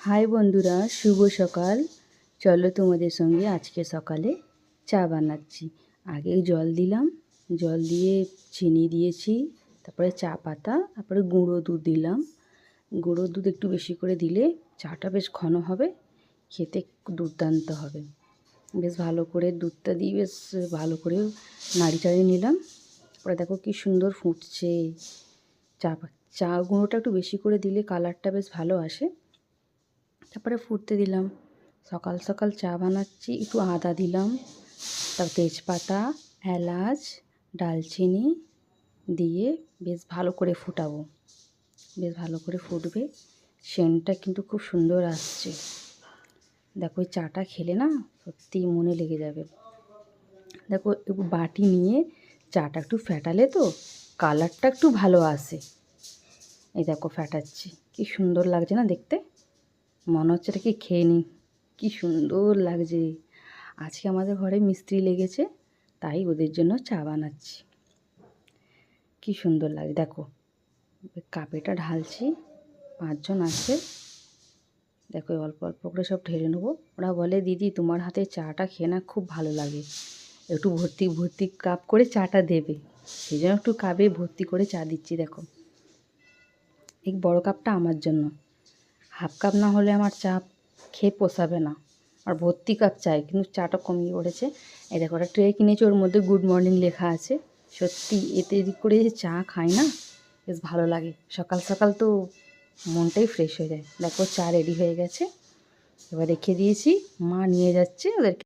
High বন্ধুরা, শুভ সকাল। চলো তোমাদের সঙ্গে আজকে সকালে চা বানাচ্ছি। আগে জল দিলাম, জল দিয়ে চিনি দিয়েছি, তারপরে চা পাতা, তারপরে গুঁড়ো দুধ দিলাম। গুঁড়ো দুধ একটু বেশি করে দিলে চাটা বেশ ঘন হবে, খেতে দুর্দান্ত হবে। বেশ ভালো করে দুধটা দিয়ে বেশ ভালো করে নাড়ি চাড়িয়ে নিলাম। তারপরে দেখো কি সুন্দর ফুটছে। চা গুঁড়োটা একটু বেশি করে দিলে কালারটা বেশ ভালো আসে। তারপরে ফুটতে দিলাম। সকাল সকাল চা বানাচ্ছি, একটু আদা দিলাম, তারপর তেজপাতা, এলাচ, ডালচিনি দিয়ে বেশ ভালো করে ফুটাবো। বেশ ভালো করে ফুটবে, সেন্টটা কিন্তু খুব সুন্দর আসছে। দেখো ওই চাটা খেলে না সত্যিই মনে লেগে যাবে। দেখো একটু বাটি নিয়ে চাটা একটু ফেটালে তো কালারটা একটু ভালো আসে। এই দেখো ফেটাচ্ছি, কি সুন্দর লাগছে না দেখতে। মনে হচ্ছে এটা কি খেয়ে নিই, কী সুন্দর লাগছে। আজকে আমাদের ঘরে মিস্ত্রি লেগেছে, তাই ওদের জন্য চা বানাচ্ছি। কি সুন্দর লাগে দেখো। কাপেটা ঢালছি, 5 জন আছে। দেখো অল্প অল্প করে সব ঢেলে নেবো। ওরা বলে দিদি তোমার হাতে চাটা খেয়ে না খুব ভালো লাগে, একটু ভর্তি ভর্তি কাপ করে চাটা দেবে। সেই জন্য একটু কাপে ভর্তি করে চা দিচ্ছি। দেখো এই বড় কাপটা আমার জন্য, হাফ কাপ না হলে আমার চা খেয়ে পোষাবে না। আর ভর্তি কাপ চাই, কিন্তু চাটা কমিয়ে পড়েছে। এই দেখো একটা ট্রে কিনেছি, ওর মধ্যে গুড মর্নিং লেখা আছে। সত্যি এতে করে যে চা খাই না বেশ ভালো লাগে। সকাল সকাল তো মনটাই ফ্রেশ হয়ে যায়। দেখো চা রেডি হয়ে গেছে, এবার রেখে দিয়েছি। মা নিয়ে যাচ্ছে ওদেরকে।